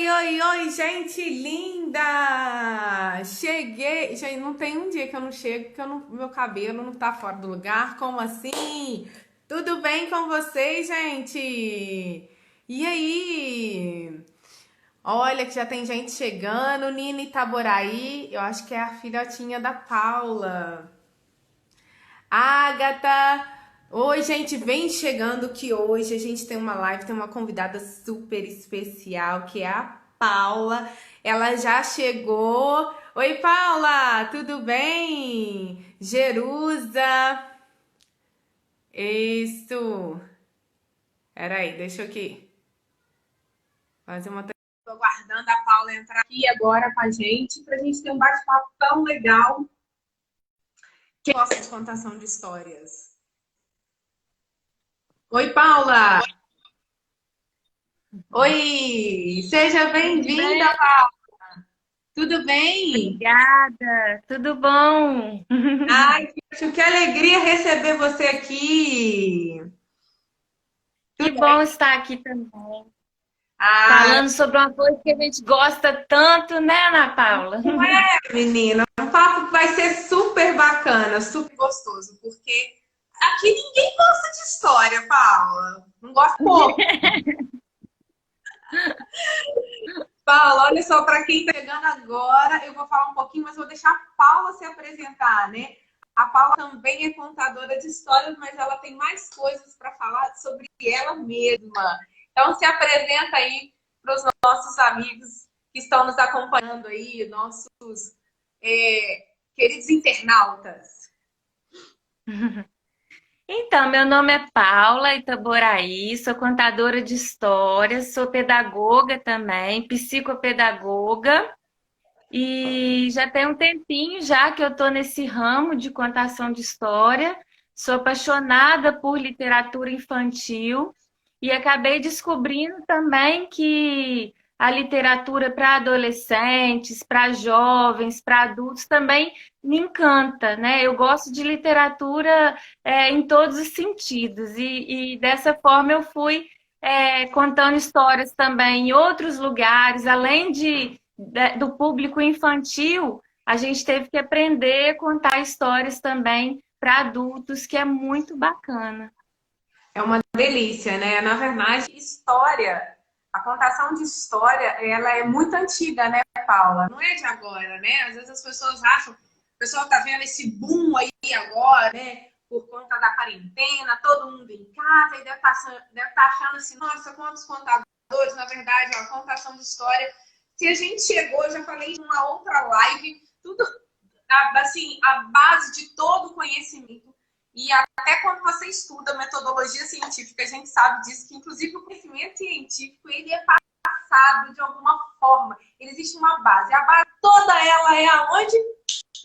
Oi, oi, gente linda! Cheguei. Gente, não tem um dia que eu não chego que meu cabelo não tá fora do lugar. Como assim? Tudo bem com vocês, gente? E aí? Olha que já tem gente chegando. Nina Itaboraí, eu acho que é a filhotinha da Paula. Agatha! Oi, gente, vem chegando que hoje a gente tem uma live, tem uma convidada super especial, que é a Paula. Ela já chegou. Oi, Paula, tudo bem? Jerusa. Isso. Peraí, deixa eu aqui fazer uma. Tô aguardando a Paula entrar aqui agora com a gente, pra gente ter um bate-papo tão legal. Quem gosta de contação de histórias? Oi, Paula! Oi! Seja Tudo bem-vinda, bem? Paula! Tudo bem? Obrigada, tudo bom? Ai, que alegria receber você aqui! Que Tudo bem? bom estar aqui também, Ah, falando sobre uma coisa que a gente gosta tanto, né, Ana Paula? não é, menina? O papo vai ser super bacana, super gostoso, porque aqui ninguém gosta de história, Paula. Não gosta pouco. Paula, olha só, para quem está chegando agora, eu vou falar um pouquinho, mas vou deixar a Paula se apresentar, né? A Paula também é contadora de histórias, mas ela tem mais coisas para falar sobre ela mesma. Então, se apresenta aí para os nossos amigos que estão nos acompanhando aí, nossos queridos internautas. Então, meu nome é Paula Itaboraí, sou contadora de histórias, sou pedagoga também, psicopedagoga, e já tem um tempinho já que eu estou nesse ramo de contação de história. Sou apaixonada por literatura infantil e acabei descobrindo também que a literatura para adolescentes, para jovens, para adultos também me encanta, né? Eu gosto de literatura em todos os sentidos e dessa forma eu fui contando histórias também em outros lugares, além do público infantil, a gente teve que aprender a contar histórias também para adultos, que é muito bacana. É uma delícia, né? Na verdade, história, a contação de história, ela é muito antiga, né, Paula? Não é de agora, né? Às vezes as pessoas acham, o pessoal tá vendo esse boom aí agora, né? Por conta da quarentena, todo mundo em casa, e deve tá achando assim, nossa, quantos contadores, na verdade, ó, a contação de história. Se a gente chegou, eu já falei em uma outra live, tudo assim, a base de todo o conhecimento. E até quando você estuda metodologia científica, a gente sabe disso, que inclusive o conhecimento científico ele é passado de alguma forma. Ele existe uma base. A base toda ela é aonde?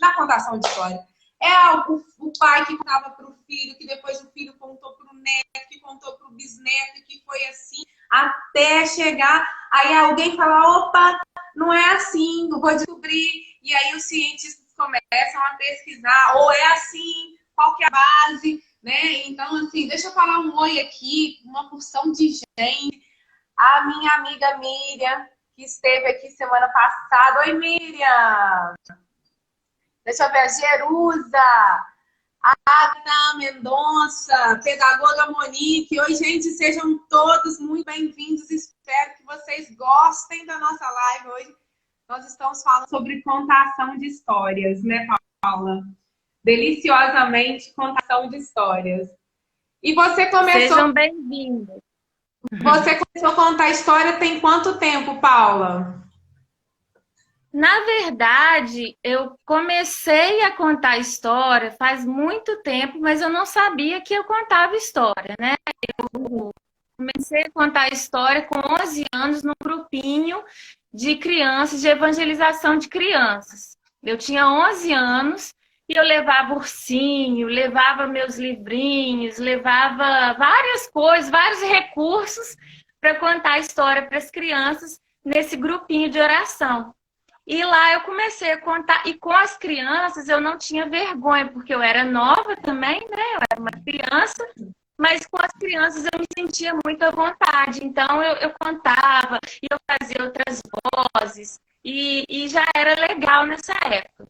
Na contação de história. É o pai que contava para o filho, que depois o filho contou para o neto, que contou para o bisneto, que foi assim, até chegar. Aí alguém fala, opa, não é assim, eu vou descobrir. E aí os cientistas começam a pesquisar, ou é assim, qual que é a base, né? Então, assim, deixa eu falar um oi aqui, uma porção de gente. A minha amiga Miriam, que esteve aqui semana passada. Oi, Miriam! Deixa eu ver, Jerusa, Ana Mendonça, pedagoga Monique. Oi, gente, sejam todos muito bem-vindos. Espero que vocês gostem da nossa live hoje. Nós estamos falando sobre contação de histórias, né, Paula? Deliciosamente contação de histórias. E Sejam bem-vindos. você começou a contar história tem quanto tempo, Paula? Na verdade, eu comecei a contar história faz muito tempo, mas eu não sabia que eu contava história, né? Comecei a contar história com 11 anos num grupinho de crianças, de evangelização de crianças. Eu tinha 11 anos e eu levava ursinho, levava meus livrinhos, levava várias coisas, vários recursos para contar história para as crianças nesse grupinho de oração. E lá eu comecei a contar, e com as crianças eu não tinha vergonha, porque eu era nova também, né? Eu era uma criança, mas com as crianças eu me sentia muito à vontade. Então eu contava, e eu fazia outras vozes, e já era legal nessa época.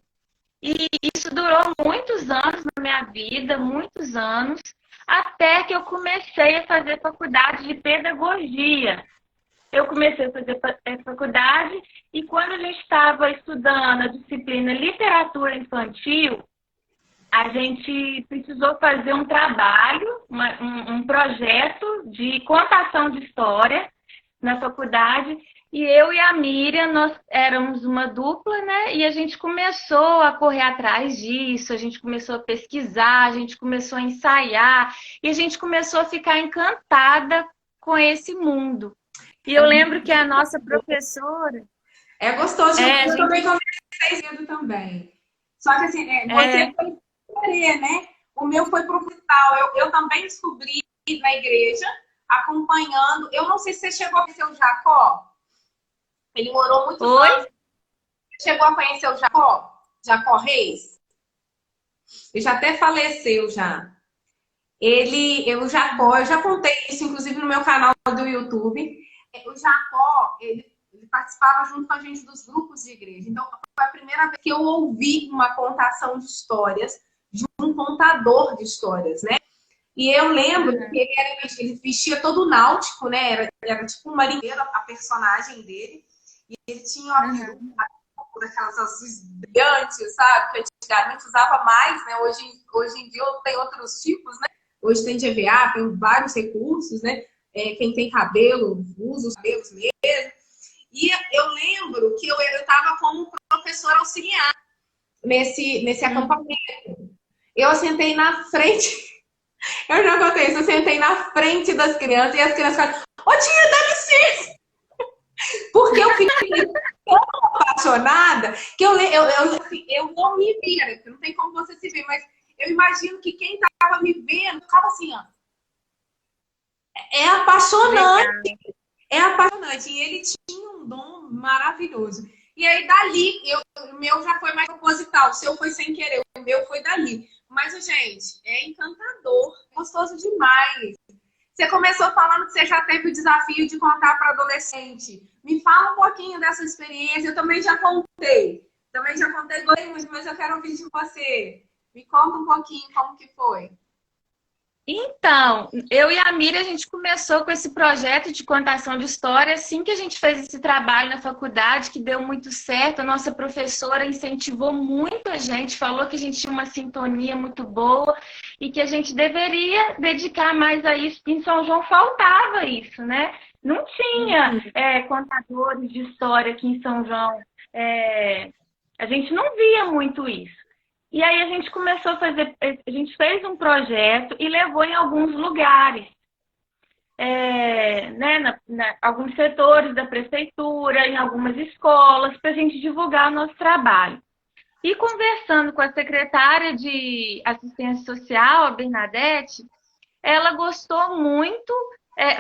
E isso durou muitos anos na minha vida, muitos anos, até que eu comecei a fazer faculdade de pedagogia. Eu comecei a fazer faculdade e quando a gente estava estudando a disciplina literatura infantil, a gente precisou fazer um trabalho, um projeto de contação de história na faculdade. E eu e a Miriam, nós éramos uma dupla, né? E a gente começou a correr atrás disso, a gente começou a pesquisar, a gente começou a ensaiar, e a gente começou a ficar encantada com esse mundo. E eu lembro que a nossa professora... É gostoso, eu também comecei cedo também. Só que assim, você foi escolher, né? O meu foi proposital. Eu também descobri na igreja, acompanhando. Eu não sei se você chegou a conhecer o Jacó. Ele morou muitos anos. Você chegou a conhecer o Jacó? Jacó Reis? Ele já até faleceu já. O Jacó, eu já contei isso, inclusive, no meu canal do YouTube. O Jacó, ele participava junto com a gente dos grupos de igreja. Então, foi a primeira vez que eu ouvi uma contação de histórias de um contador de histórias, né? E eu lembro que ele vestia todo náutico, né? Era tipo um marinheiro, a personagem dele. E ele tinha uma peruca por aquelas azuis brilhantes, sabe? Que antigamente usava mais, né? Hoje em dia tem outros tipos, né? Hoje tem GVA, tem vários recursos, né? Quem tem cabelo, usa os cabelos mesmo. E eu lembro que eu estava como professora auxiliar nesse acampamento. Eu sentei na frente, eu já contei isso, eu sentei na frente das crianças e as crianças falaram, ô tia, dá licença! Porque eu fiquei tão apaixonada que eu não me via, né? Não tem como você se ver, mas eu imagino que quem estava me vendo ficava assim, ó. É apaixonante. Legal. É apaixonante. E ele tinha um dom maravilhoso. E aí, dali, o meu já foi mais proposital. O seu foi sem querer, o meu foi dali. Mas, gente, é encantador. É gostoso demais. Você começou falando que você já teve o desafio de contar para adolescente. Me fala um pouquinho dessa experiência. Eu também já contei. Gostei muito, mas eu quero ouvir de você. Me conta um pouquinho como que foi. Então, eu e a Miriam, a gente começou com esse projeto de contação de história assim que a gente fez esse trabalho na faculdade, que deu muito certo. A nossa professora incentivou muito a gente, falou que a gente tinha uma sintonia muito boa e que a gente deveria dedicar mais a isso. Em São João faltava isso, né? Não tinha contadores de história aqui em São João. A gente não via muito isso. E aí a gente começou a gente fez um projeto e levou em alguns lugares, né, alguns setores da prefeitura, em algumas escolas, para a gente divulgar o nosso trabalho. E conversando com a secretária de assistência social, a Bernadette, ela gostou muito,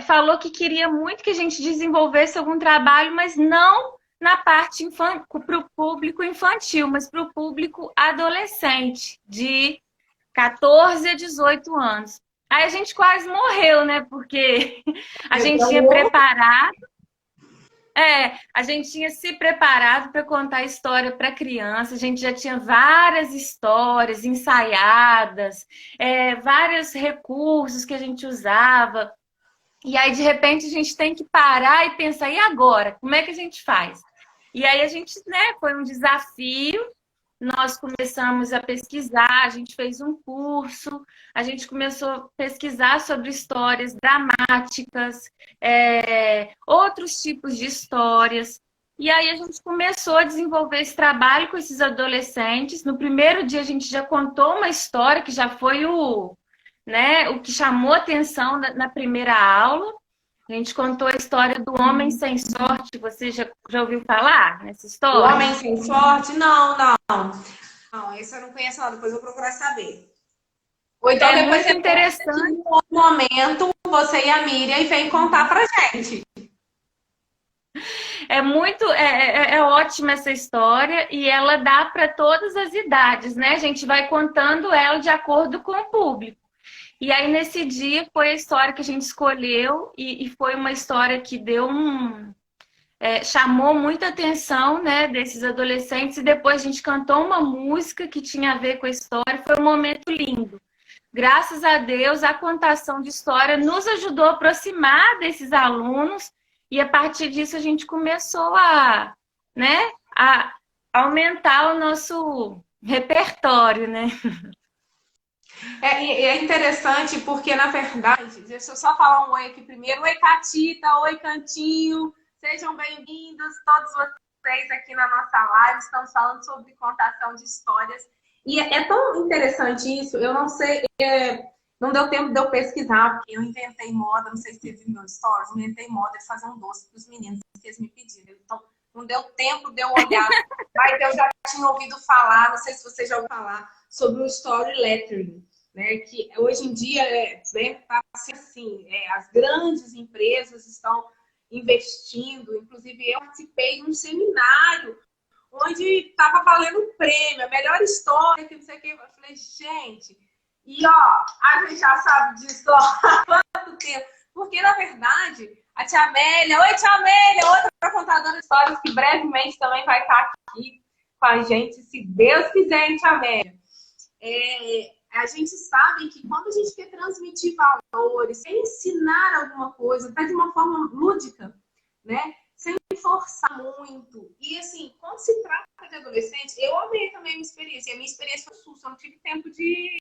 falou que queria muito que a gente desenvolvesse algum trabalho, mas não na parte para o público infantil, mas para o público adolescente, de 14 a 18 anos. Aí a gente quase morreu, né? Porque a gente tinha preparado... a gente tinha se preparado para contar história para criança, a gente já tinha várias histórias ensaiadas, vários recursos que a gente usava. E aí, de repente, a gente tem que parar e pensar, e agora? Como é que a gente faz? E aí a gente, né, foi um desafio, nós começamos a pesquisar, a gente fez um curso, a gente começou a pesquisar sobre histórias dramáticas, outros tipos de histórias. E aí a gente começou a desenvolver esse trabalho com esses adolescentes. No primeiro dia a gente já contou uma história que já foi o que chamou atenção na primeira aula. A gente contou a história do Homem Sem Sorte. Você já ouviu falar nessa história? O Homem Sem Sorte? Não. Não, esse eu não conheço não. Depois eu vou procurar saber. Ou então depois muito interessante. Em um outro momento, você e a Miriam e vem contar pra gente. É ótima essa história e ela dá para todas as idades, né? A gente vai contando ela de acordo com o público. E aí, nesse dia, foi a história que a gente escolheu e foi uma história que deu chamou muita atenção, né, desses adolescentes, e depois a gente cantou uma música que tinha a ver com a história, foi um momento lindo. Graças a Deus, a contação de história nos ajudou a aproximar desses alunos, e a partir disso a gente começou né, a aumentar o nosso repertório, né? É interessante porque, na verdade, deixa eu só falar um oi aqui primeiro. Oi, Catita, oi, Cantinho. Sejam bem-vindos todos vocês aqui na nossa live. Estamos falando sobre contação de histórias. E é tão interessante isso, eu não sei, não deu tempo de eu pesquisar, porque eu inventei moda, não sei se teve meus stories, eu inventei moda de fazer um doce para os meninos que eles me pediram. Então, não deu tempo de eu olhar, mas eu já tinha ouvido falar, não sei se você já ouviu falar, sobre o story lettering, né? Que hoje em dia tá assim, as grandes empresas estão investindo, inclusive eu participei de um seminário onde estava valendo um prêmio, a melhor história, que não sei o que. Eu falei, gente, e ó, a gente já sabe disso há quanto tempo. Porque, na verdade, a tia Amélia, oi, tia Amélia, outra contadora de histórias que brevemente também vai estar aqui com a gente, se Deus quiser, hein, tia Amélia. A gente sabe que quando a gente quer transmitir valores, quer ensinar alguma coisa, até de uma forma lúdica, né? Sem forçar muito. E assim, quando se trata de adolescente, eu amei também a minha experiência. A minha experiência foi SUS, eu não tive tempo de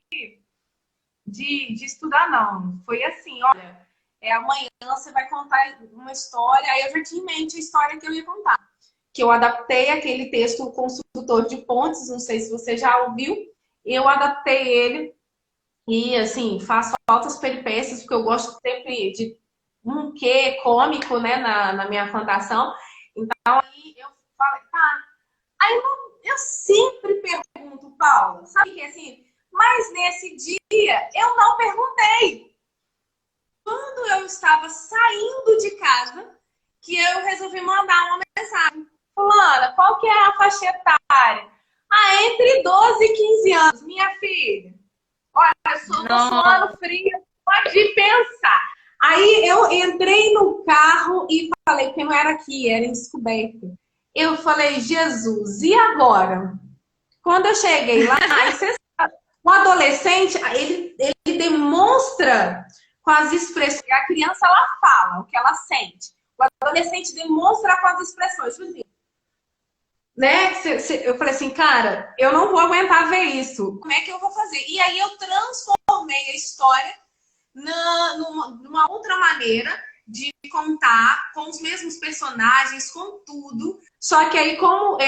estudar, não. Foi assim, olha, amanhã você vai contar uma história, aí eu já tinha em mente a história que eu ia contar. Que eu adaptei aquele texto, O Construtor de Pontes, não sei se você já ouviu, eu adaptei ele e, assim, faço altas peripécias, porque eu gosto sempre de um quê cômico, né, na minha contação. Então, aí eu falei, tá. Aí eu sempre pergunto, Paula, sabe que assim, mas nesse dia eu não perguntei. Quando eu estava saindo de casa, que eu resolvi mandar uma mensagem. Fulana, qual que é a faixa etária? Entre 12 e 15 anos, minha filha. Olha, eu sou suando frio, pode pensar. Aí eu entrei no carro e falei, porque não era aqui, era em Descoberto. Eu falei, Jesus, e agora? Quando eu cheguei lá, o adolescente, ele demonstra com as expressões. A criança, ela fala o que ela sente. O adolescente demonstra com as expressões. Né? Eu falei assim, cara, eu não vou aguentar ver isso. Como é que eu vou fazer? E aí eu transformei a história numa outra maneira de contar, com os mesmos personagens, com tudo. Só que aí, como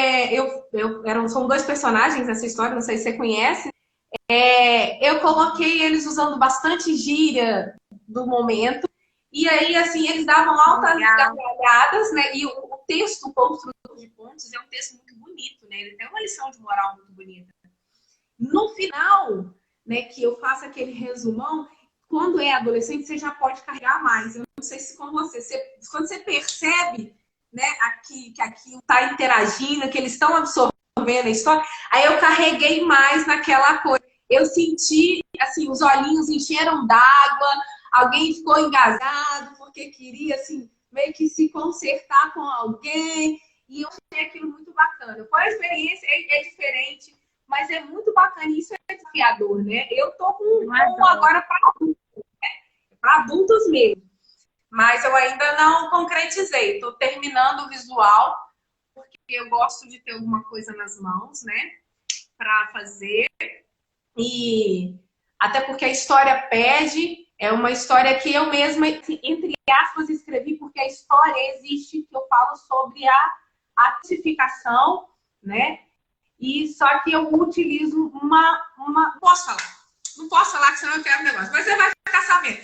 são dois personagens nessa história, não sei se você conhece, eu coloquei eles usando bastante gíria do momento. E aí, assim, eles davam altas gargalhadas, né? E o texto, O Construtor de Pontes, é um texto muito bonito, né? Ele tem uma lição de moral muito bonita. No final, né, que eu faço aquele resumão, quando é adolescente, você já pode carregar mais. Eu não sei se com você quando você percebe, né, que aquilo está interagindo, que eles estão absorvendo a história, aí eu carreguei mais naquela coisa. Eu senti, assim, os olhinhos encheram d'água, alguém ficou engasgado porque queria, assim, meio que se consertar com alguém. E eu achei aquilo muito bacana. Foi a experiência, é diferente, mas é muito bacana. E isso é desafiador, né? Eu tô com agora para adultos, né? Para adultos mesmo. Mas eu ainda não concretizei. Estou terminando o visual, porque eu gosto de ter alguma coisa nas mãos, né? Para fazer. E até porque a história pede, é uma história que eu mesma, entre aspas, escrevi, porque a história existe, que eu falo sobre a atificação, né? E só que eu utilizo uma... Não posso falar. Não posso falar, que senão eu quero um negócio. Mas você vai ficar sabendo.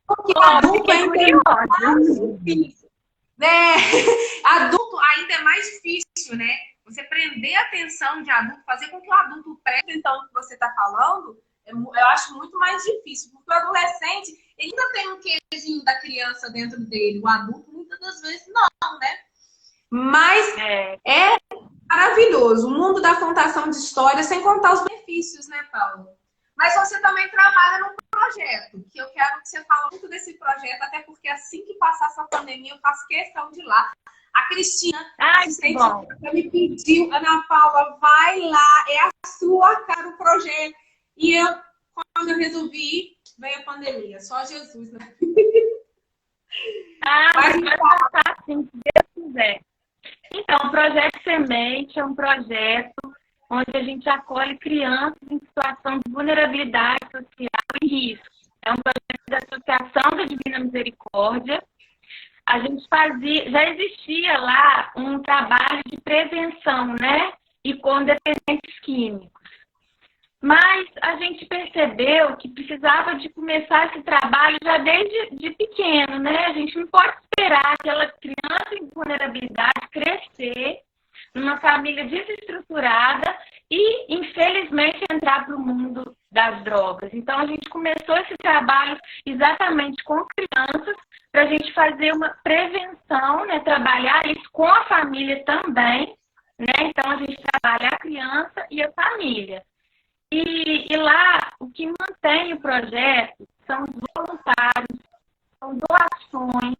Porque adulto ainda é mais difícil, né? Adulto ainda é mais difícil, né? Você prender a atenção de adulto, fazer com que o adulto preste atenção no que você está falando, eu acho muito mais difícil. Porque o adolescente, ele ainda tem um queijinho da criança dentro dele. O adulto, muitas das vezes, não, né? Mas é maravilhoso. O mundo da contação de histórias, sem contar os benefícios, né, Paulo? Mas você também trabalha num projeto, que eu quero que você fale muito desse projeto, até porque assim que passar essa pandemia, eu faço questão de ir lá. A Cristina, Ai, que assistente, bom. me pediu, Ana Paula, vai lá, é a sua cara o projeto. E eu, quando eu resolvi ir, veio a pandemia. Só Jesus, né? Ah, Mas mas vai passar sim, se Deus quiser. Então, o Projeto Semente é um projeto onde a gente acolhe crianças em situação de vulnerabilidade social e risco. É um projeto da Associação da Divina Misericórdia. A gente fazia, já existia lá um trabalho de prevenção, né? E com dependentes químicos. Mas a gente percebeu que precisava de começar esse trabalho já desde de pequeno, né? A gente não pode esperar aquela criança em vulnerabilidade crescer numa família desestruturada e, infelizmente, entrar para o mundo das drogas. Então, a gente começou esse trabalho exatamente com crianças para a gente fazer uma prevenção, né? Trabalhar isso com a família também, né? Então, a gente trabalha a criança e a família. E lá, o que mantém o projeto são os voluntários, são doações.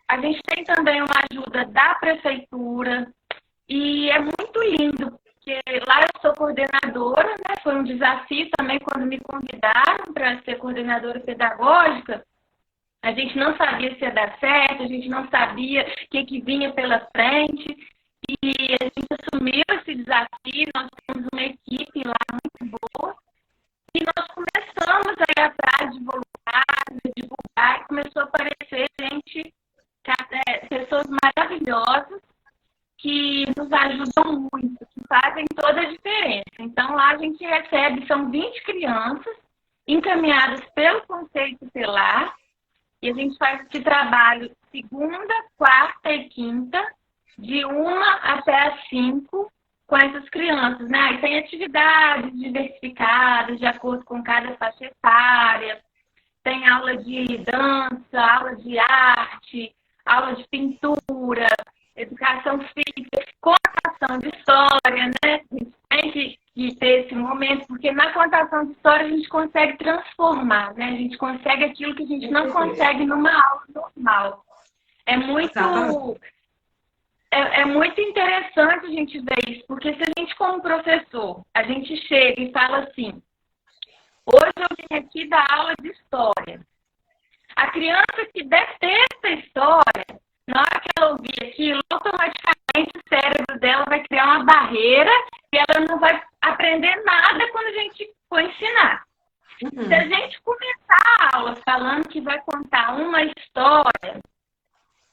A gente tem também uma ajuda da prefeitura e é muito lindo, porque lá eu sou coordenadora, né? Foi um desafio também quando me convidaram para ser coordenadora pedagógica. A gente não sabia se ia dar certo, a gente não sabia o que vinha pela frente. E a gente assumiu esse desafio, nós temos uma equipe lá muito boa. E nós começamos a ir atrás de voluntários, de divulgar, e começou a aparecer gente, pessoas maravilhosas que nos ajudam muito, que fazem toda a diferença. Então lá a gente recebe, são 20 crianças encaminhadas pelo Conselho Tutelar, e a gente faz esse trabalho segunda, quarta e quinta, de 1 até as 5, com essas crianças, né? E tem atividades diversificadas, de acordo com cada faixa etária. Tem aula de dança, aula de arte, aula de pintura, educação física, contação de história, né? A gente tem que ter esse momento, porque na contação de história a gente consegue transformar, né? A gente consegue aquilo que a gente não consegue numa aula normal. É muito interessante a gente ver isso, porque se a gente, como professor, a gente chega e fala assim, hoje eu vim aqui dar aula de história. A criança que detesta a história, na hora que ela ouvir aquilo, automaticamente o cérebro dela vai criar uma barreira e ela não vai aprender nada quando a gente for ensinar. Se a gente começar a aula falando que vai contar uma história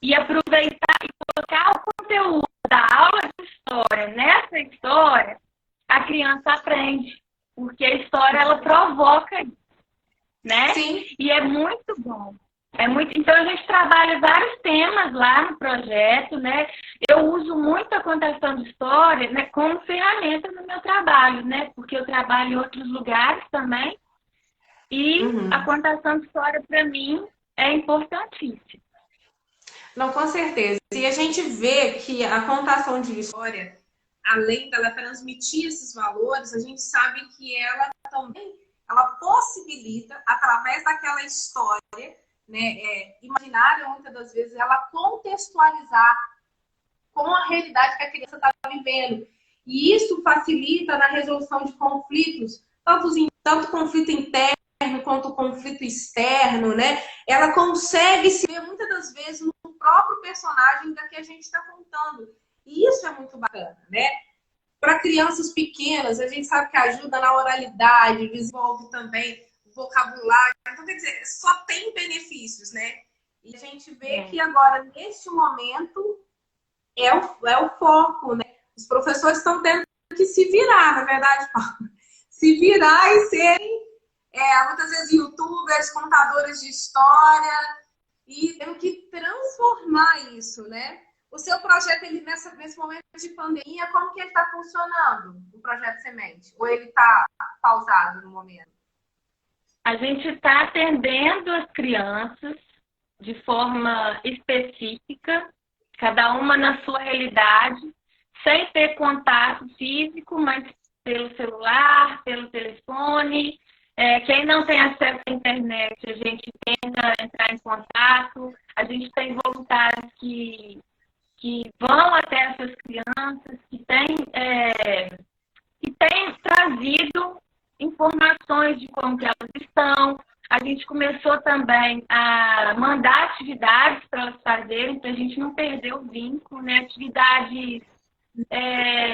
e aproveitar e colocar o conteúdo da aula de história nessa história, a criança aprende, porque a história ela provoca isso, né? Sim. E é muito bom. Então a gente trabalha vários temas lá no projeto, né? Eu uso muito a contação de história, né, como ferramenta no meu trabalho, né? Porque eu trabalho em outros lugares também. E a contação de história, para mim, é importantíssima. Não, com certeza. E a gente vê que a contação de história, além dela transmitir esses valores, a gente sabe que ela também possibilita, através daquela história, né, imaginária, muitas das vezes, ela contextualizar com a realidade que a criança está vivendo. E isso facilita na resolução de conflitos, tanto conflito interno quanto conflito externo, né? Ela consegue se ver muitas das vezes no próprio personagem da que a gente está contando. E isso é muito bacana, né? Para crianças pequenas, a gente sabe que ajuda na oralidade, desenvolve também o vocabulário. Então, quer dizer, só tem benefícios, né? E a gente vê que agora, neste momento, é o foco, né? Os professores estão tendo que se virar, na verdade, Paulo. Se virar e serem, muitas vezes, youtubers, contadores de história, e tendo que transformar isso, né? O seu projeto, ele nesse momento de pandemia, como que ele está funcionando, o Projeto Semente? Ou ele está pausado no momento? A gente está atendendo as crianças de forma específica, cada uma na sua realidade, sem ter contato físico, mas pelo celular, pelo telefone, Quem não tem acesso à internet, a gente tenta entrar em contato. A gente tem voluntários que vão até essas crianças, que têm trazido informações de como que elas estão. A gente começou também a mandar atividades para elas fazerem, para a gente não perder o vínculo, né? Atividades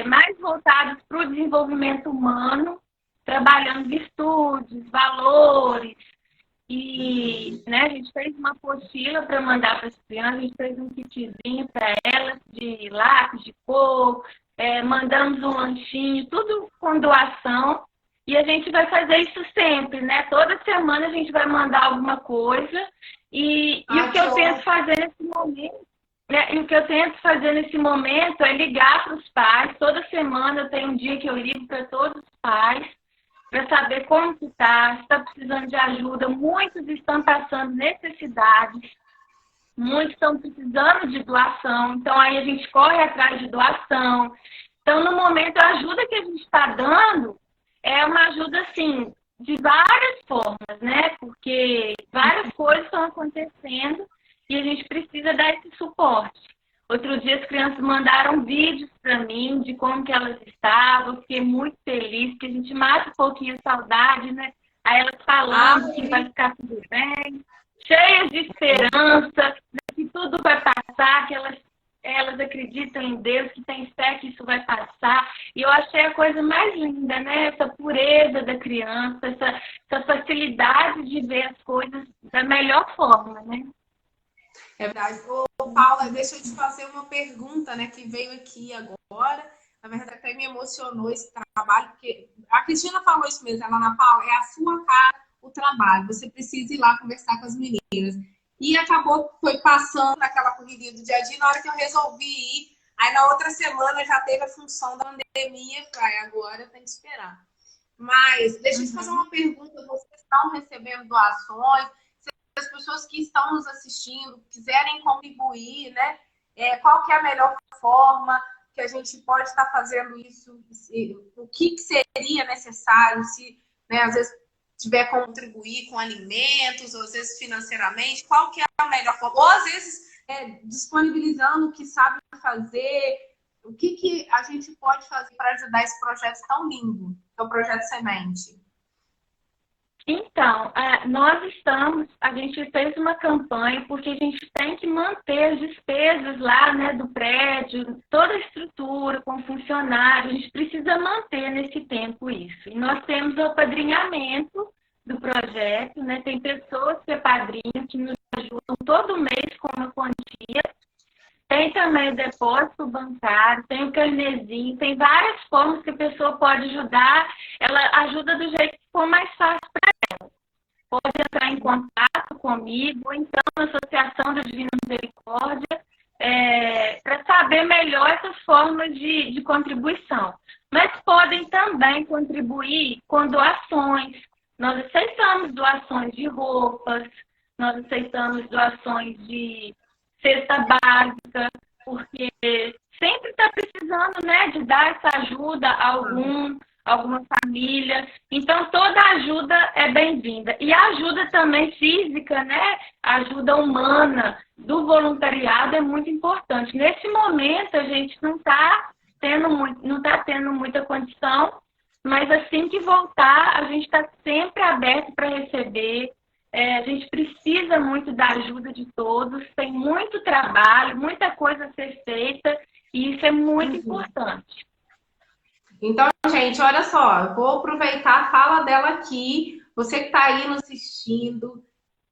mais voltadas para o desenvolvimento humano, trabalhando virtudes, valores. E né, a gente fez uma apostila para mandar para as crianças, a gente fez um kitzinho para elas de lápis, de cor, mandamos um lanchinho, tudo com doação. E a gente vai fazer isso sempre, né? Toda semana a gente vai mandar alguma coisa. E o que eu tento fazer nesse momento, e o que eu tento fazer nesse momento é ligar para os pais. Toda semana eu tenho um dia que eu ligo para todos os pais para saber como que está, se está precisando de ajuda. Muitos estão passando necessidades, muitos estão precisando de doação. Então aí a gente corre atrás de doação. Então no momento a ajuda que a gente está dando é uma ajuda, assim, de várias formas, né? Porque várias coisas estão acontecendo e a gente precisa dar esse suporte. Outro dia as crianças mandaram vídeos para mim de como que elas estavam. Eu fiquei muito feliz, que a gente mata um pouquinho a saudade, né? Aí elas falando que vai ficar tudo bem, cheias de esperança, que tudo vai passar, que elas acreditam em Deus, que tem fé que isso vai passar. E eu achei a coisa mais linda, né? Essa pureza da criança, essa facilidade de ver as coisas da melhor forma, né? É verdade. Ô, Paula, deixa eu te fazer uma pergunta, né, que veio aqui agora. Na verdade, até me emocionou esse trabalho, porque a Cristina falou isso mesmo, ela, Ana Paula, é a sua cara o trabalho. Você precisa ir lá conversar com as meninas. E acabou, foi passando naquela correria do dia a dia, na hora que eu resolvi ir, aí na outra semana já teve a função da pandemia, agora tem que esperar. Mas, deixa eu te fazer uma pergunta, vocês estão recebendo doações? Se as pessoas que estão nos assistindo quiserem contribuir, né? Qual que é a melhor forma que a gente pode estar fazendo isso? O que seria necessário, se, né, às vezes, tiver como contribuir com alimentos, ou às vezes financeiramente, qual que é a melhor forma? Ou às vezes disponibilizando o que sabe fazer, o que a gente pode fazer para ajudar esse projeto tão lindo, que é o Projeto Semente? Então, a gente fez uma campanha porque a gente tem que manter as despesas lá, né, do prédio, toda a estrutura com funcionários, a gente precisa manter nesse tempo isso. E nós temos o apadrinhamento do projeto, né, tem pessoas que é padrinho, que nos ajudam todo mês com uma quantia, tem também o depósito bancário, tem o carnezinho, tem várias formas que a pessoa pode ajudar, ela ajuda do jeito que for mais fácil para ela. Pode entrar em contato comigo, ou então na Associação da Divina Misericórdia, para saber melhor essas formas de contribuição. Mas podem também contribuir com doações. Nós aceitamos doações de roupas, nós aceitamos doações de cesta básica, porque sempre está precisando, né, de dar essa ajuda a alguma família. Então, toda ajuda é bem-vinda. E a ajuda também física, né, a ajuda humana do voluntariado é muito importante. Nesse momento, a gente não está tendo muita condição, mas assim que voltar, a gente está sempre aberto para receber. A gente precisa muito da ajuda de todos, tem muito trabalho, muita coisa a ser feita, e isso é muito importante. Então, gente, olha só, eu vou aproveitar a fala dela aqui. Você que está aí nos assistindo,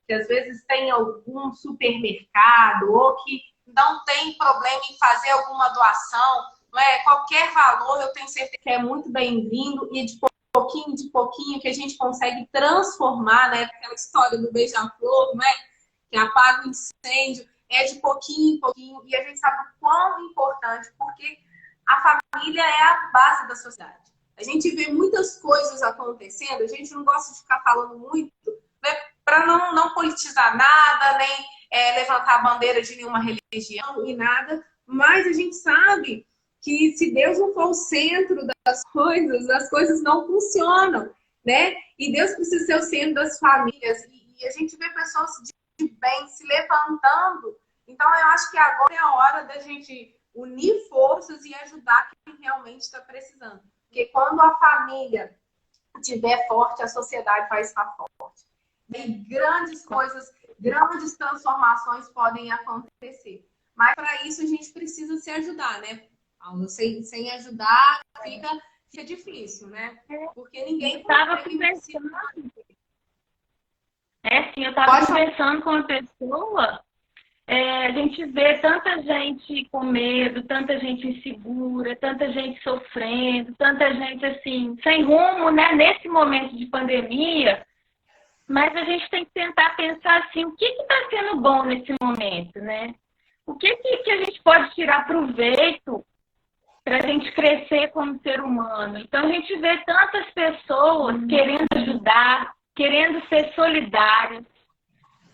que às vezes tem algum supermercado ou que não tem problema em fazer alguma doação, não é? Qualquer valor, eu tenho certeza que é muito bem-vindo, e de pouquinho que a gente consegue transformar, né? Aquela história do beija-flor, né? Que apaga o incêndio, é de pouquinho em pouquinho, e a gente sabe o quão importante, porque a família é a base da sociedade. A gente vê muitas coisas acontecendo, a gente não gosta de ficar falando muito, né? Para não politizar nada, nem levantar a bandeira de nenhuma religião e nada, mas a gente sabe que se Deus não for o centro das coisas, as coisas não funcionam. né? E Deus precisa ser o centro das famílias. E a gente vê pessoas de bem se levantando. Então, eu acho que agora é a hora da gente unir forças e ajudar quem realmente está precisando. Porque quando a família estiver forte, a sociedade vai estar forte. E grandes coisas, grandes transformações podem acontecer. Mas para isso a gente precisa se ajudar, né? Sem ajudar fica difícil, né? Porque ninguém Estava conversando. Sim, eu estava conversando com uma pessoa. A gente vê tanta gente com medo, tanta gente insegura, tanta gente sofrendo, tanta gente assim, sem rumo, né? Nesse momento de pandemia. Mas a gente tem que tentar pensar assim, o que está sendo bom nesse momento, né? O que a gente pode tirar proveito para a gente crescer como ser humano? Então a gente vê tantas pessoas querendo ajudar, querendo ser solidárias,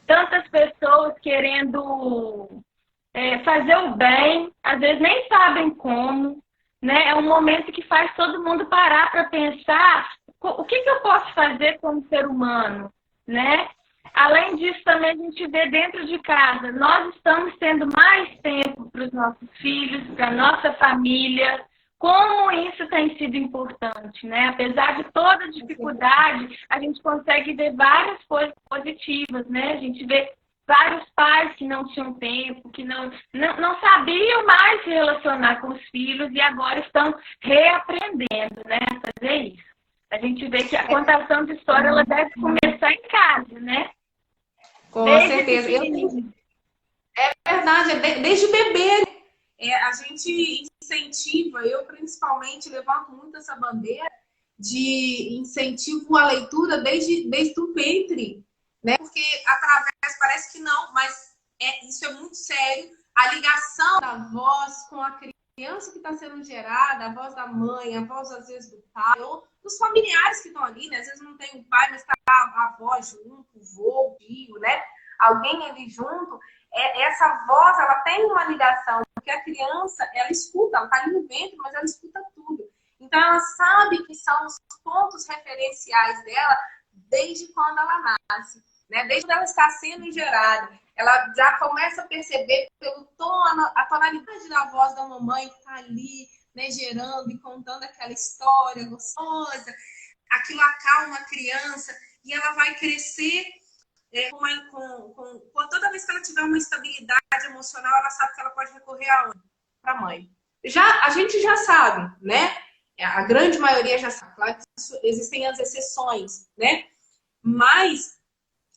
tantas pessoas querendo fazer o bem, às vezes nem sabem como, né? É um momento que faz todo mundo parar para pensar o que eu posso fazer como ser humano, né? Além disso, também a gente vê dentro de casa, nós estamos tendo mais tempo para os nossos filhos, para a nossa família. Como isso tem sido importante, né? Apesar de toda a dificuldade, a gente consegue ver várias coisas positivas, né? A gente vê vários pais que não tinham tempo, que não sabiam mais se relacionar com os filhos e agora estão reaprendendo, né, a fazer isso. A gente vê que a contação de história ela deve começar em casa, né? Com certeza. É verdade, desde bebê. A gente incentiva, eu principalmente levanto muito essa bandeira de incentivo à leitura desde o ventre, né? Porque através, parece que não, mas isso é muito sério, a ligação da voz com a criança que está sendo gerada, a voz da mãe, a voz às vezes do pai, ou dos familiares que estão ali, né? Às vezes não tem o pai, mas está a avó junto, o vô, o tio, né? Alguém ali junto. Essa voz, ela tem uma ligação, porque a criança, ela escuta, ela está ali no ventre, mas ela escuta tudo. Então, ela sabe que são os pontos referenciais dela desde quando ela nasce, né? Desde quando ela está sendo gerada. Ela já começa a perceber pelo tom, a tonalidade da voz da mamãe que está ali, né, gerando e contando aquela história gostosa. Aquilo acalma a criança e ela vai crescer toda vez que ela tiver uma estabilidade emocional, ela sabe que ela pode recorrer aonde? Para a mãe. A gente já sabe, né? A grande maioria já sabe. Claro que existem as exceções, né? Mas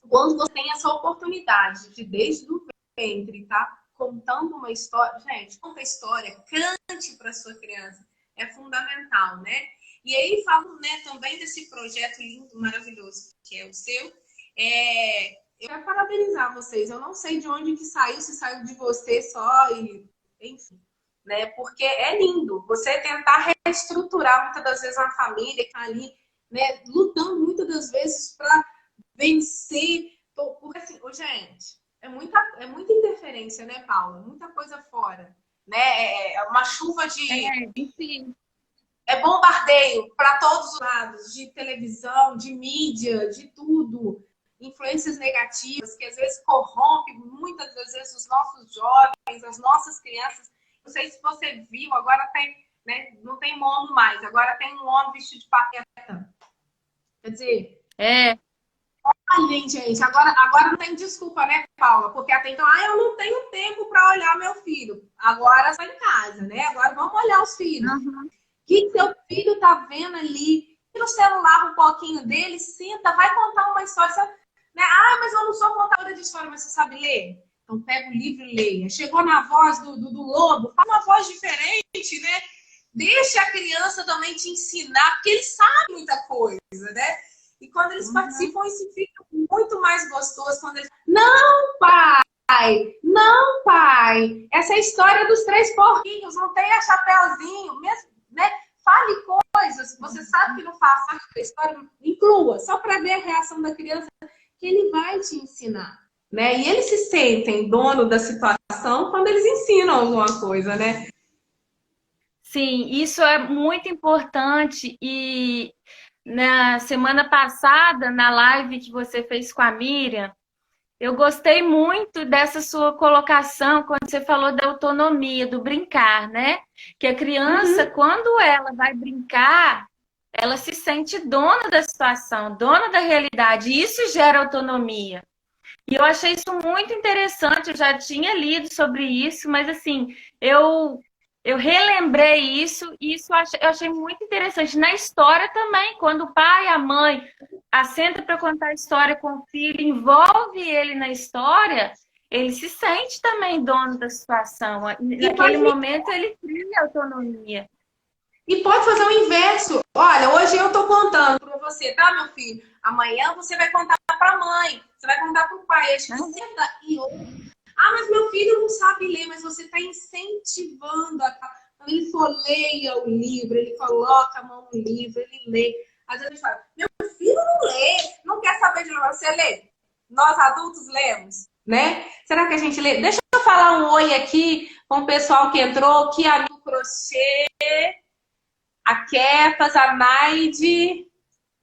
quando você tem essa oportunidade de, desde o ventre, tá contando uma história, gente, conta a história, cante para sua criança, é fundamental, né? E aí falo, né, também desse projeto lindo, maravilhoso que é o seu. Eu quero parabenizar vocês. Eu não sei de onde que saiu, se saiu de você só e enfim, né? Porque é lindo você tentar reestruturar muitas das vezes uma família que está ali, né, lutando muitas das vezes para vencer. Porque assim, gente, é muita interferência, né, Paula? Muita coisa fora, né? É uma chuva de bombardeio para todos os lados, de televisão, de mídia, de tudo. Influências negativas que às vezes corrompem muitas das vezes os nossos jovens, as nossas crianças. Não sei se você viu, agora tem, né, não tem mono mais, agora tem um homem vestido de pateta. Quer dizer, olhem, gente, agora não tem desculpa, né, Paula? Porque até então, eu não tenho tempo para olhar meu filho. Agora está em casa, né? Agora vamos olhar os filhos. O que seu filho tá vendo ali? Tira o celular um pouquinho dele, senta, vai contar uma história. Né? Mas eu não sou contadora de história, mas você sabe ler? Então pega o livro e leia. Chegou na voz do lobo, fala uma voz diferente, né? Deixa a criança também te ensinar, porque eles sabem muita coisa, né? E quando eles participam, isso fica muito mais gostoso. Quando eles... Não, pai! Não, pai! Essa é a história dos 3 porquinhos, não tem a Chapeuzinho, mesmo, né? Fale coisas, você sabe que não faz parte da história, inclua, só para ver a reação da criança, que ele vai te ensinar, né? E eles se sentem dono da situação quando eles ensinam alguma coisa, né? Sim, isso é muito importante e na semana passada, na live que você fez com a Miriam, eu gostei muito dessa sua colocação quando você falou da autonomia, do brincar, né? Que a criança, quando ela vai brincar, ela se sente dona da situação, dona da realidade, e isso gera autonomia. E eu achei isso muito interessante, eu já tinha lido sobre isso, mas assim, eu relembrei isso e eu achei muito interessante. Na história também, quando o pai e a mãe assenta para contar a história com o filho, envolve ele na história, ele se sente também dono da situação. Naquele momento, ele cria autonomia. E pode fazer o inverso. Olha, hoje eu tô contando para você, tá, meu filho? Amanhã você vai contar para a mãe, você vai contar para o pai. Acho que senta e ouve. Ah, mas meu filho não sabe ler, mas você está incentivando. Ele folheia o livro, ele coloca a mão no livro, ele lê. Às vezes a gente fala, meu filho não lê, não quer saber de ler. Você lê? Nós adultos lemos, né? Será que a gente lê? Deixa eu falar um oi aqui com o pessoal que entrou, que amigo crochê, a Kepas, a Naide.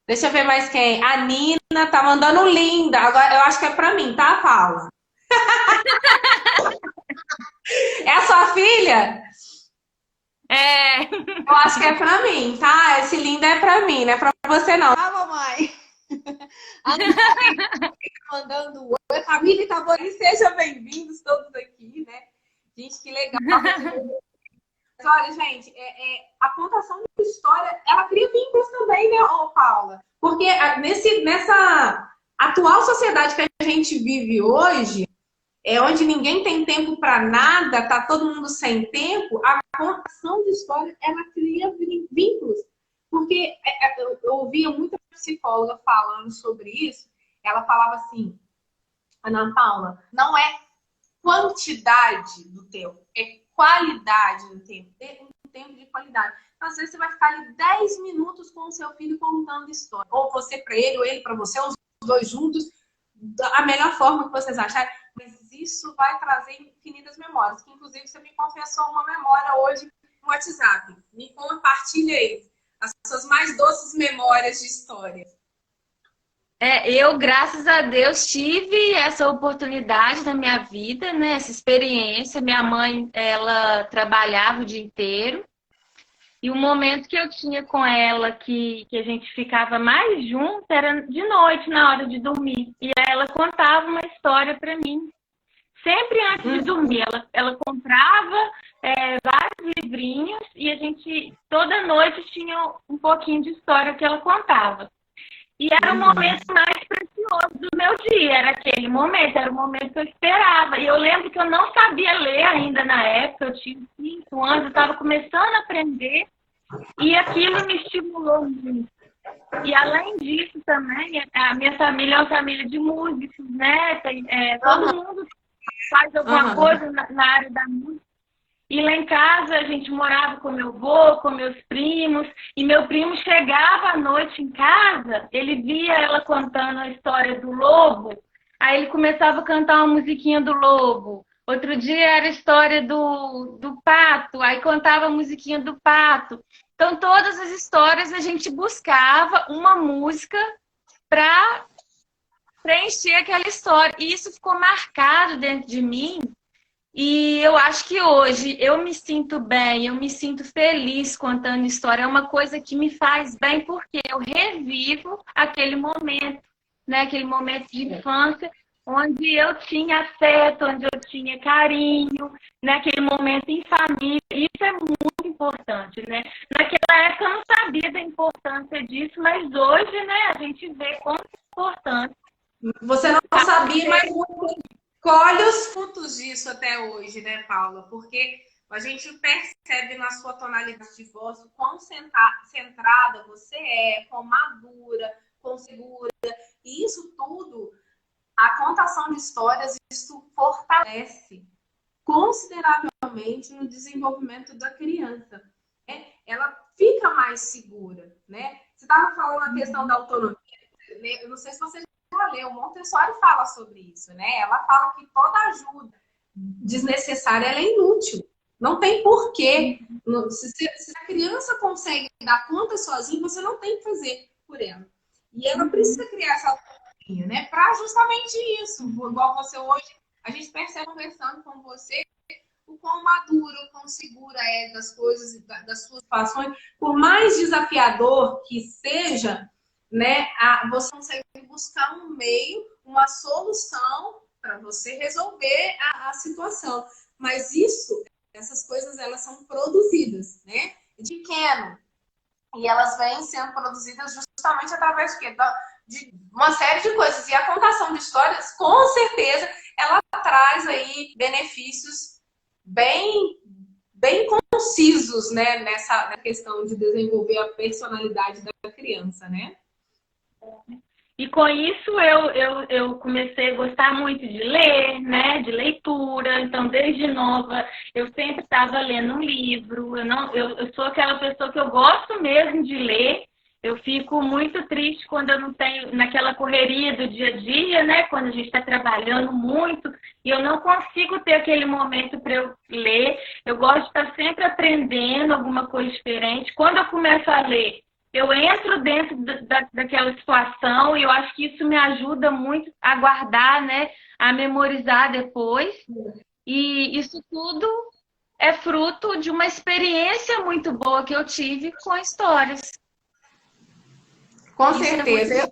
Deixa eu ver mais quem. A Nina tá mandando linda. Agora eu acho que é pra mim, tá, Paula? É a sua filha? É. Eu acho que é pra mim, tá? Esse linda é pra mim, não é pra você não. Tá, mamãe? A Nina mandando oi. Família Itabori, sejam bem-vindos todos aqui, né? Gente, que legal. Mas olha, gente, a contação de história, ela cria vínculos também, né, ô Paula? Porque nessa atual sociedade que a gente vive hoje, onde ninguém tem tempo para nada, tá todo mundo sem tempo, a contação de história, ela cria vínculos. Porque eu ouvia muita psicóloga falando sobre isso, ela falava assim, Ana Paula, não é quantidade do tempo, é qualidade do tempo, ter um tempo de qualidade. Então, às vezes você vai ficar ali 10 minutos com o seu filho contando história. Ou você para ele, ou ele para você, os dois juntos, a melhor forma que vocês acharem. Mas isso vai trazer infinitas memórias. Que, inclusive, você me confessou uma memória hoje no WhatsApp. Me compartilha aí as suas mais doces memórias de história. Eu, graças a Deus, tive essa oportunidade na minha vida, né? Essa experiência. Minha mãe, ela trabalhava o dia inteiro. E o momento que eu tinha com ela, que a gente ficava mais junto, era de noite, na hora de dormir. E ela contava uma história para mim. Sempre antes de dormir. Ela comprava vários livrinhos e a gente, toda noite, tinha um pouquinho de história que ela contava. E era o momento mais precioso do meu dia, era aquele momento, era o momento que eu esperava. E eu lembro que eu não sabia ler ainda na época, eu tinha 5 anos, eu estava começando a aprender, e aquilo me estimulou muito. E além disso também, a minha família é uma família de músicos, né? Todo mundo faz alguma coisa na área da música. E lá em casa a gente morava com meu avô, com meus primos, e meu primo chegava à noite em casa, ele via ela contando a história do lobo, aí ele começava a cantar uma musiquinha do lobo. Outro dia era a história do pato, aí contava a musiquinha do pato. Então todas as histórias a gente buscava uma música para preencher aquela história. E isso ficou marcado dentro de mim. E eu acho que hoje eu me sinto bem, eu me sinto feliz contando história. É uma coisa que me faz bem porque eu revivo aquele momento, né? Aquele momento de infância onde eu tinha afeto, onde eu tinha carinho, naquele momento em família. Isso é muito importante, né? Naquela época eu não sabia da importância disso, mas hoje, né, a gente vê quanto é importante. Você não sabia, mas colhe os frutos disso até hoje, né, Paula? Porque a gente percebe na sua tonalidade de voz o quão centrada você é, quão madura, quão segura. E isso tudo, a contação de histórias, isso fortalece consideravelmente no desenvolvimento da criança. Né? Ela fica mais segura, né? Você estava falando a questão da autonomia. Né? Eu não sei se você o Montessori fala sobre isso, né? Ela fala que toda ajuda desnecessária ela é inútil. Não tem porquê. Se a criança consegue dar conta sozinha, você não tem que fazer. por ela. E ela precisa criar essa autonomia, né? Para justamente isso. Igual você hoje, a gente percebe conversando com você o quão madura, o quão segura é das coisas, das suas situações. Por mais desafiador que seja, né, você consegue buscar um meio, uma solução para você resolver a situação. Mas essas coisas, elas são produzidas, né, de pequeno. E elas vêm sendo produzidas justamente através de quê? De uma série de coisas. E a contação de histórias, com certeza, ela traz aí benefícios bem concisos, né, nessa questão de desenvolver a personalidade da criança, né? E com isso eu comecei a gostar muito de ler, né? De leitura. Então, desde nova, eu sempre estava lendo um livro. Eu sou aquela pessoa que eu gosto mesmo de ler. Eu fico muito triste quando eu não tenho, naquela correria do dia a dia, né? Quando a gente está trabalhando muito e eu não consigo ter aquele momento para eu ler. Eu gosto de estar sempre aprendendo alguma coisa diferente. Quando eu começo a ler, eu entro dentro daquela situação e eu acho que isso me ajuda muito a guardar, né? A memorizar depois. E isso tudo é fruto de uma experiência muito boa que eu tive com histórias. Com certeza.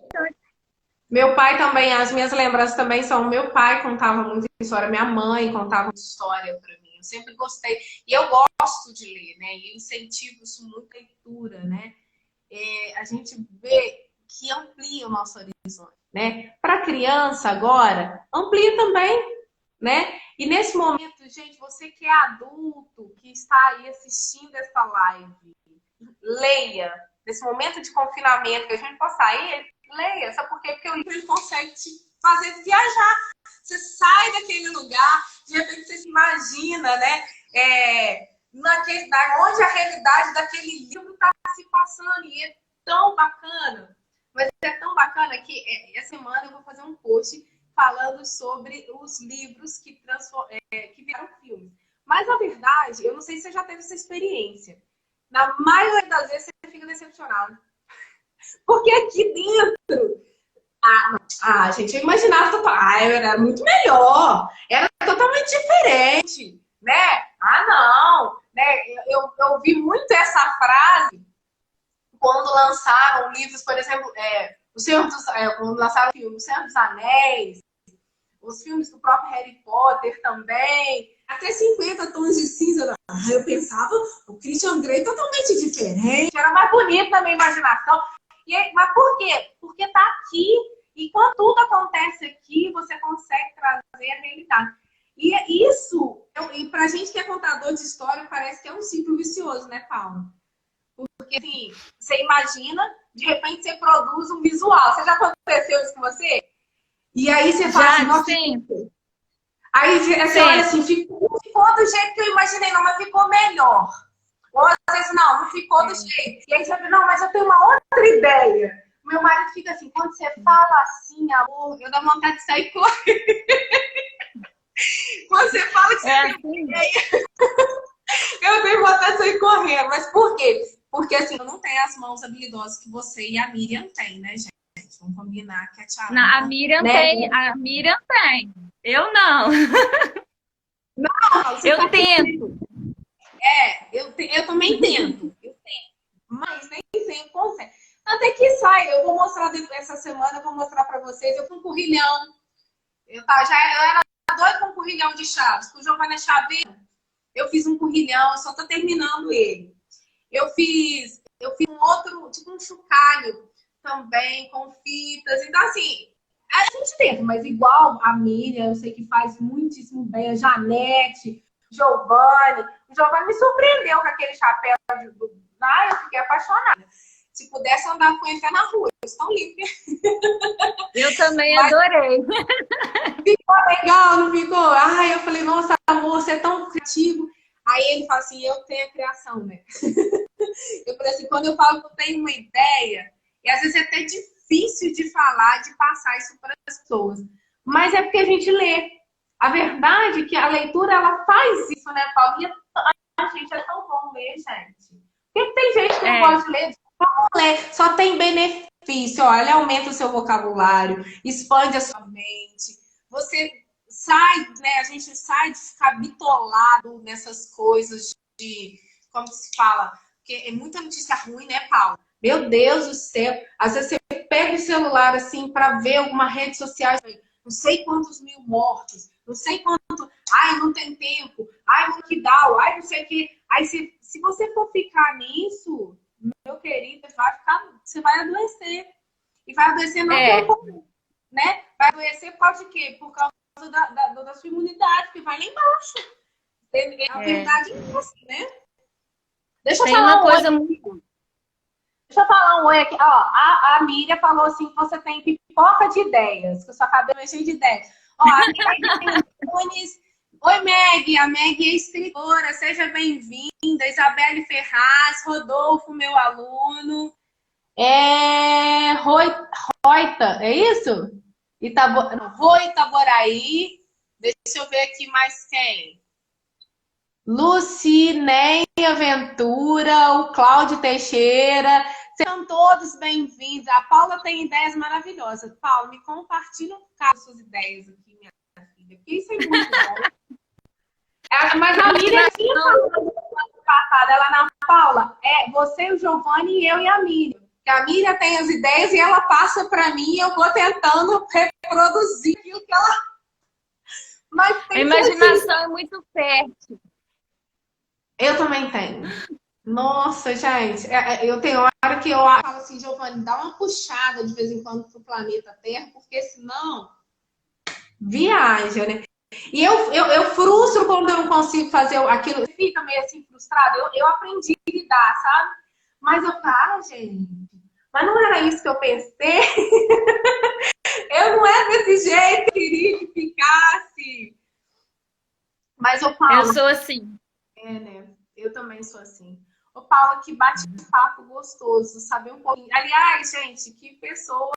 Meu pai também, as minhas lembranças também são, meu pai contava muita história, minha mãe contava muita história para mim. Eu sempre gostei. E eu gosto de ler, né? E eu incentivo isso muito a leitura, né? A gente vê que amplia o nosso horizonte, né? Para criança agora, amplia também, né? E nesse momento, gente, você que é adulto, que está aí assistindo essa live, leia. Nesse momento de confinamento, que a gente possa sair, leia. Sabe por quê? Porque o livro ele consegue te fazer viajar. Você sai daquele lugar, de repente você se imagina, né? Onde a realidade daquele livro está se passando. E é tão bacana. Mas é tão bacana que essa semana eu vou fazer um post falando sobre os livros que viraram filme. Mas, na verdade, eu não sei se você já teve essa experiência. Na maioria das vezes você fica decepcionado. Porque aqui dentro... gente, eu imaginava era muito melhor. Era totalmente diferente, né? Não, né? Eu vi muito essa frase quando lançaram livros, por exemplo, quando lançaram o filme O Senhor dos Anéis, os filmes do próprio Harry Potter também, até 50 tons de cinza. Eu pensava, o Christian Grey totalmente diferente, era mais bonito na minha imaginação. Mas por quê? Porque tá aqui, e quando tudo acontece aqui, você consegue trazer a realidade. E isso, pra gente que é contador de história, parece que é um ciclo vicioso, né, Paulo? Porque, assim, você imagina, de repente você produz um visual. Você já aconteceu isso com você? E aí você fala assim, nossa, aí você olha assim, ficou do jeito que eu imaginei, não, mas ficou melhor. Ou às vezes, não ficou do jeito. E aí você fala, não, mas eu tenho uma outra ideia. Meu marido fica assim, quando você fala assim, amor, eu dou vontade de sair correndo. Quando você fala que você tem ideia, eu tenho vontade de sair correndo. Mas por quê? Porque assim, eu não tenho as mãos habilidosas que você e a Miriam têm, né, gente? Vamos combinar que a Tia Não, a Miriam tem, a Miriam tem. Eu não. Não, eu tento. Eu também tento. Mas nem sempre consegue. Até que sai, eu vou mostrar essa semana, eu vou mostrar pra vocês. Eu fui um currilhão. Eu era doida com um currilhão de chaves. Com o Giovanna Chaveiro, eu fiz um currilhão, eu só tô terminando ele. Eu fiz um outro, tipo um chocalho também, com fitas. Então, assim, a gente tenta, mas igual a Miriam, eu sei que faz muitíssimo bem, a Janete, Giovanni. O Giovanni me surpreendeu com aquele chapéu eu fiquei apaixonada. Se pudesse andar com ele até na rua, eles estão livres. Eu também adorei. Ficou legal, não ficou? Eu falei, nossa, amor, você é tão criativo. Aí ele fala assim, eu tenho a criação, né? Eu falei assim, quando eu falo que eu tenho uma ideia, e às vezes é até difícil de falar, de passar isso para as pessoas. Mas é porque a gente lê. A verdade é que a leitura, ela faz isso, né, Paulo? E a gente é tão bom ler, gente. Por que tem gente que não gosta de ler? Vamos ler. Só tem benefício difícil, olha, aumenta o seu vocabulário, expande a sua mente. Você sai, né? A gente sai de ficar bitolado nessas coisas de, como se fala, porque é muita notícia ruim, né, Paula? Meu Deus do céu. Às vezes você pega o celular assim para ver alguma rede social, não sei quantos mil mortos, não sei quanto, ai, não tem tempo, ai, lockdown, ai, não sei o que. Aí se você for ficar nisso, meu querido, você vai adoecer. E vai adoecer não pelo, né? Vai adoecer por causa de quê? Por causa da sua imunidade, que vai lá embaixo. A verdade é essa, né? Deixa eu Tem falar uma coisa muito... Deixa eu falar um oi aqui. Ó, a Miriam falou assim que você tem pipoca de ideias, que eu só acabei mexendo de ideias. Ó, a Meg Nunes. Oi, Meg. A Meg é escritora. Seja bem-vinda. Isabelle Ferraz, Rodolfo, meu aluno. Roita, é isso? Roi Itaboraí. Deixa eu ver aqui mais quem. Lucinéia Ventura, o Cláudio Teixeira. Sejam todos bem-vindos. A Paula tem ideias maravilhosas. Paula, me compartilha as suas ideias aqui, minha filha. Porque isso é muito bom. Mas a Miriam tinha falado no ano passado, ela na Paula, você, o Giovanni, eu e a Miriam. A Miriam tem as ideias e ela passa para mim e eu vou tentando reproduzir o que ela... Mas a imaginação é muito fértil. Eu também tenho. Nossa, gente, eu tenho hora que eu falo assim, Giovanni, dá uma puxada de vez em quando pro planeta Terra, porque senão viaja, né? E eu frustro quando eu não consigo fazer aquilo, fica meio assim frustrado. Eu aprendi a lidar, sabe? Mas eu falo, gente, mas não era isso que eu pensei. Eu não é desse jeito que queria que ficasse. Mas eu falo. Eu sou assim. Né? Eu também sou assim. Ô, Paula, que bate-papo gostoso, saber um pouquinho. Aliás, gente, que pessoa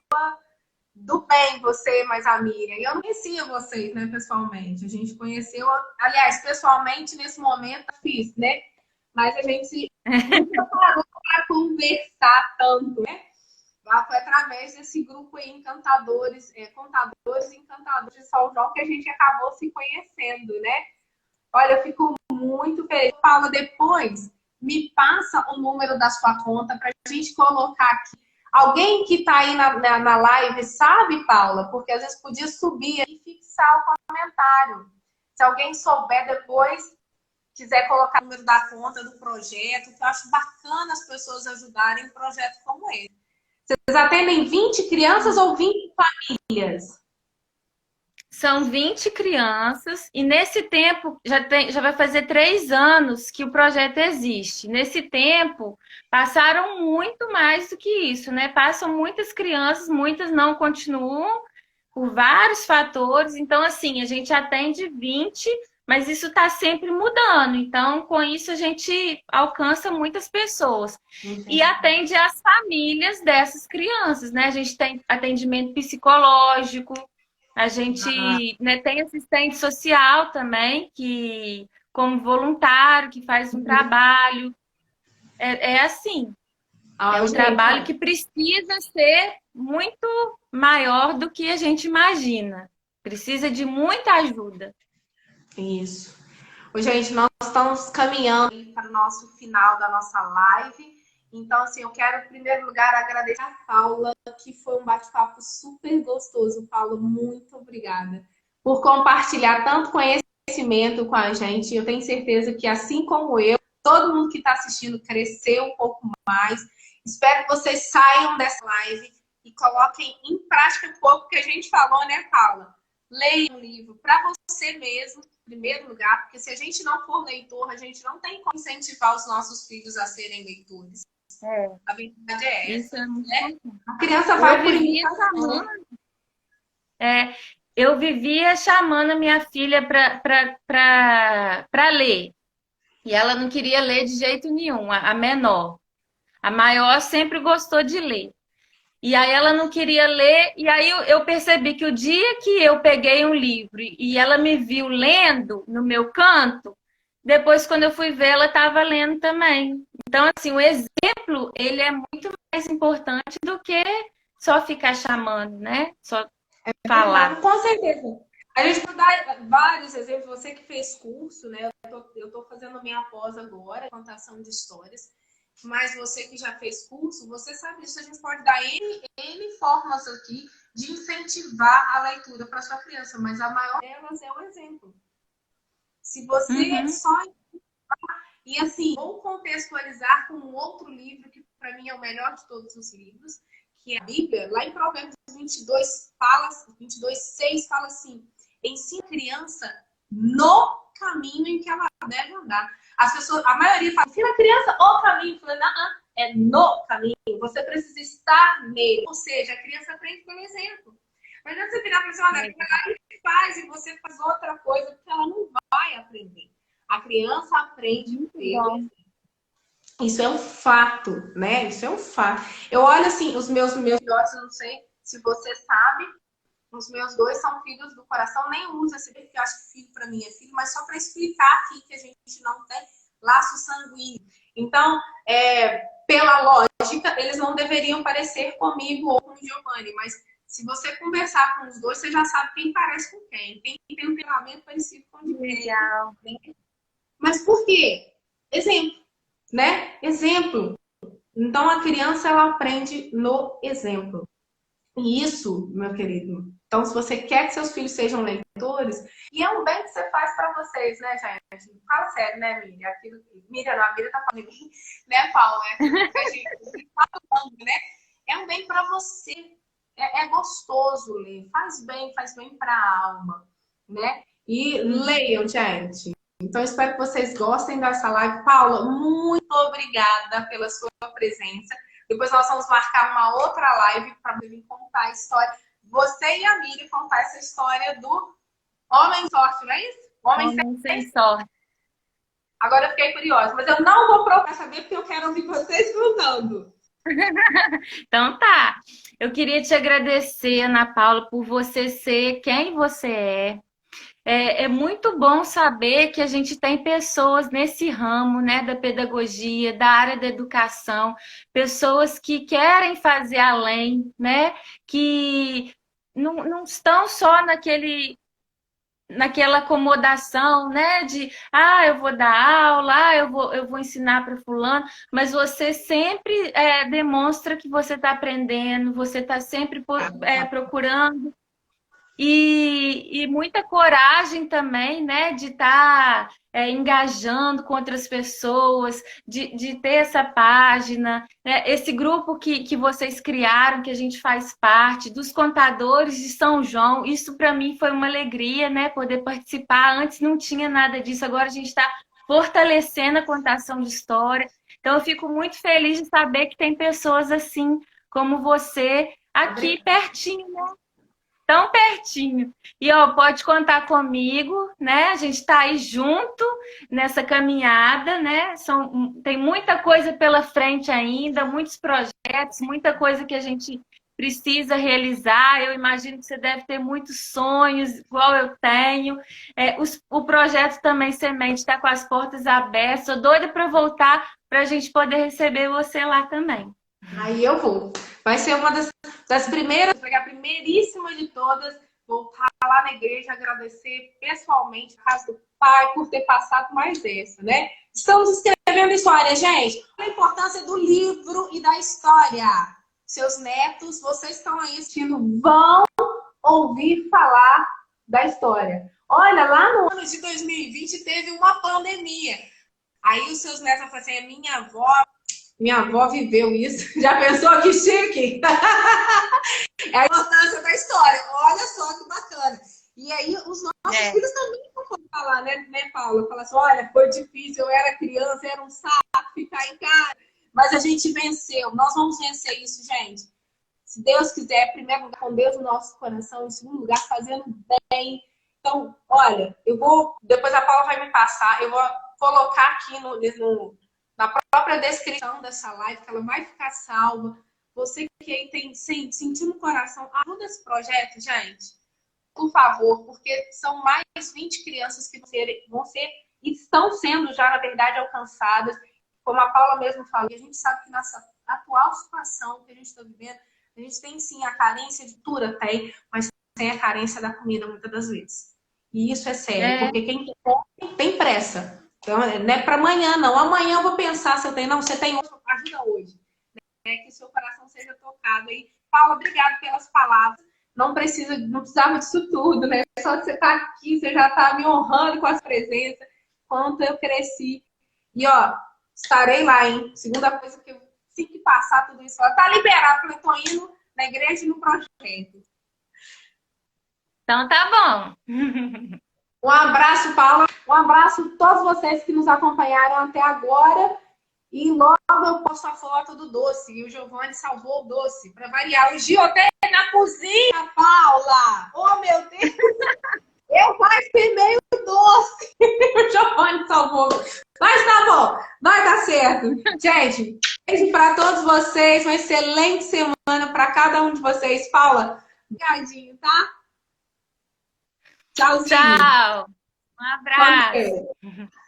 do bem você, mais a Miriam. Eu não conhecia vocês, né, pessoalmente. A gente conheceu, aliás, pessoalmente, nesse momento, difícil, né? Mas a gente nunca parou para conversar tanto, né? Foi através desse grupo aí, encantadores, contadores e encantadores de São João, que a gente acabou se conhecendo, né? Olha, eu fico muito feliz. Paula, depois me passa o número da sua conta para a gente colocar aqui. Alguém que está aí na live sabe, Paula? Porque às vezes podia subir e fixar o comentário. Se alguém souber depois, quiser colocar o número da conta do projeto, que eu acho bacana as pessoas ajudarem em um projeto como esse. Vocês atendem 20 crianças ou 20 famílias? São 20 crianças e nesse tempo já vai fazer 3 anos que o projeto existe. Nesse tempo passaram muito mais do que isso, né? Passam muitas crianças, muitas não continuam por vários fatores. Então, assim, a gente atende 20, mas isso está sempre mudando. Então, com isso a gente alcança muitas pessoas. E atende as famílias dessas crianças, né? A gente tem atendimento psicológico. A gente né, tem assistente social também, que como voluntário, que faz um trabalho. É assim. É um trabalho que precisa ser muito maior do que a gente imagina. Precisa de muita ajuda. Isso. Gente, nós estamos caminhando para o nosso final da nossa live. Então, assim, eu quero, em primeiro lugar, agradecer a Paula, que foi um bate-papo super gostoso. Paula, muito obrigada por compartilhar tanto conhecimento com a gente. Eu tenho certeza que, assim como eu, todo mundo que está assistindo cresceu um pouco mais. Espero que vocês saiam dessa live e coloquem em prática um pouco que a gente falou, né, Paula? Leia um livro para você mesmo, em primeiro lugar, porque se a gente não for leitor, a gente não tem como incentivar os nossos filhos a serem leitores. A verdade é essa. Isso é muito importante. A criança vai por imitação. Eu vivia chamando a minha filha para ler. E ela não queria ler de jeito nenhum, a menor. A maior sempre gostou de ler. E aí ela não queria ler, e aí eu percebi que o dia que eu peguei um livro e ela me viu lendo no meu canto, depois quando eu fui ver, ela estava lendo também. Então, assim, o exemplo, ele é muito mais importante do que só ficar chamando, né? Só falar. Com certeza. A gente pode dar vários exemplos. Você que fez curso, né? Eu tô fazendo minha pós agora, contação de histórias. Mas você que já fez curso, você sabe disso. A gente pode dar N formas aqui de incentivar a leitura para sua criança. Mas a maior delas é o exemplo. Se você só... E assim, vou contextualizar com um outro livro que para mim é o melhor de todos os livros, que é a Bíblia. Lá em Provérbios 22:6 fala assim: ensina a criança no caminho em que ela deve andar. As pessoas, a maioria fala, ensina a criança o caminho. Eu falei, não, é no caminho. Você precisa estar nele. Ou seja, a criança aprende pelo exemplo. Mas não você virar para você, olha, ela faz e você faz outra coisa, porque ela não vai aprender. A criança aprende pelo exemplo. Isso é um fato, né? Isso é um fato. Eu olho assim, os meus filhotes, eu não sei se você sabe, os meus 2 são filhos do coração, nem uso esse termo, porque eu acho que filho para mim é filho, mas só para explicar aqui que a gente não tem laço sanguíneo. Então, pela lógica, eles não deveriam parecer comigo ou com o Giovanni, mas se você conversar com os 2, você já sabe quem parece com quem tem um temperamento parecido com o de quem. Legal. Mas por quê? Exemplo, né? Exemplo. Então, a criança, ela aprende no exemplo. E isso, meu querido, então se você quer que seus filhos sejam leitores, e é um bem que você faz para vocês, né, gente? Fala sério, né, Miriam? Miriam, não, a Miriam tá falando, né, Paula? É aquilo que a gente tá falando, né? É um bem para você. É gostoso ler, faz bem para a alma, né? E leiam, gente. Então, espero que vocês gostem dessa live. Paula, muito obrigada pela sua presença. Depois nós vamos marcar uma outra live para vir contar a história. Você e a Miriam contar essa história do Homem Sorte, não é isso? Homem sem sorte. Agora eu fiquei curiosa, mas eu não vou procurar saber porque eu quero ouvir vocês contando. Então tá. Eu queria te agradecer, Ana Paula, por você ser quem você é. É muito bom saber que a gente tem pessoas nesse ramo, né, da pedagogia, da área da educação, pessoas que querem fazer além, né, que não estão só naquela acomodação, né, de eu vou dar aula, eu vou ensinar para fulano, mas você sempre demonstra que você está aprendendo, você está sempre procurando. E muita coragem também, né, de estar engajando com outras pessoas, de ter essa página, né, esse grupo que vocês criaram, que a gente faz parte, dos contadores de São João. Isso para mim foi uma alegria, né, poder participar. Antes não tinha nada disso, agora a gente está fortalecendo a contação de história. Então eu fico muito feliz de saber que tem pessoas assim como você aqui pertinho, né? Tão pertinho. E pode contar comigo, né? A gente está aí junto nessa caminhada, né? Tem muita coisa pela frente ainda, muitos projetos, muita coisa que a gente precisa realizar. Eu imagino que você deve ter muitos sonhos, igual eu tenho. O projeto também Semente está com as portas abertas. Estou doida para voltar para a gente poder receber você lá também. Aí eu vou. Vai ser uma das primeiras, a primeiríssima de todas, voltar lá na igreja, agradecer pessoalmente a casa do Pai por ter passado mais essa, né? Estamos escrevendo história, gente. A importância do livro e da história. Seus netos, vocês estão aí assistindo, vão ouvir falar da história. Olha, lá no ano de 2020 teve uma pandemia. Aí os seus netos vão falar assim, minha avó viveu isso. Já pensou que chique? É a importância da história. Olha só que bacana. E aí os nossos filhos também vão falar, né, Paula? Falar assim, olha, foi difícil, eu era criança, era um saco ficar em casa. Mas a gente venceu. Nós vamos vencer isso, gente. Se Deus quiser, em primeiro lugar, com Deus no nosso coração, em segundo lugar, fazendo bem. Então, olha, depois a Paula vai me passar, eu vou colocar aqui na própria descrição dessa live, que ela vai ficar salva. Você que tem sentiu no coração, ajuda esse projeto, gente. Por favor, porque são mais 20 crianças que vão ser e estão sendo já, na verdade, alcançadas. Como a Paula mesmo falou, a gente sabe que nessa atual situação que a gente está vivendo, A gente tem sim a carência de tudo, tem, mas tem a carência da comida muitas das vezes. E isso é sério, porque quem tem pressa. Então, não é para amanhã, não. Amanhã eu vou pensar se eu tenho. Não, você tem hoje, ajuda hoje. Que seu coração seja tocado aí. Paula, obrigada pelas palavras. Não precisava disso tudo, né? Só de você estar aqui, você já está me honrando com a sua presença. Quanto eu cresci. E, ó, estarei lá, hein? Segunda coisa que eu tenho que passar tudo isso. Tá liberado, porque eu tô indo na igreja e no projeto. Então tá bom. Um abraço, Paula. Um abraço a todos vocês que nos acompanharam até agora. E logo eu posto a foto do doce. E o Giovanni salvou o doce. Para variar. O Gil até na cozinha, Paula. Oh, meu Deus. Eu quase queimei o doce. O Giovanni salvou. Mas tá bom. Vai dar certo. Gente, beijo para todos vocês. Uma excelente semana para cada um de vocês. Paula, obrigadinho, tá? Tchauzinho. Tchau. Um abraço.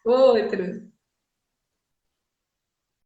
Outro.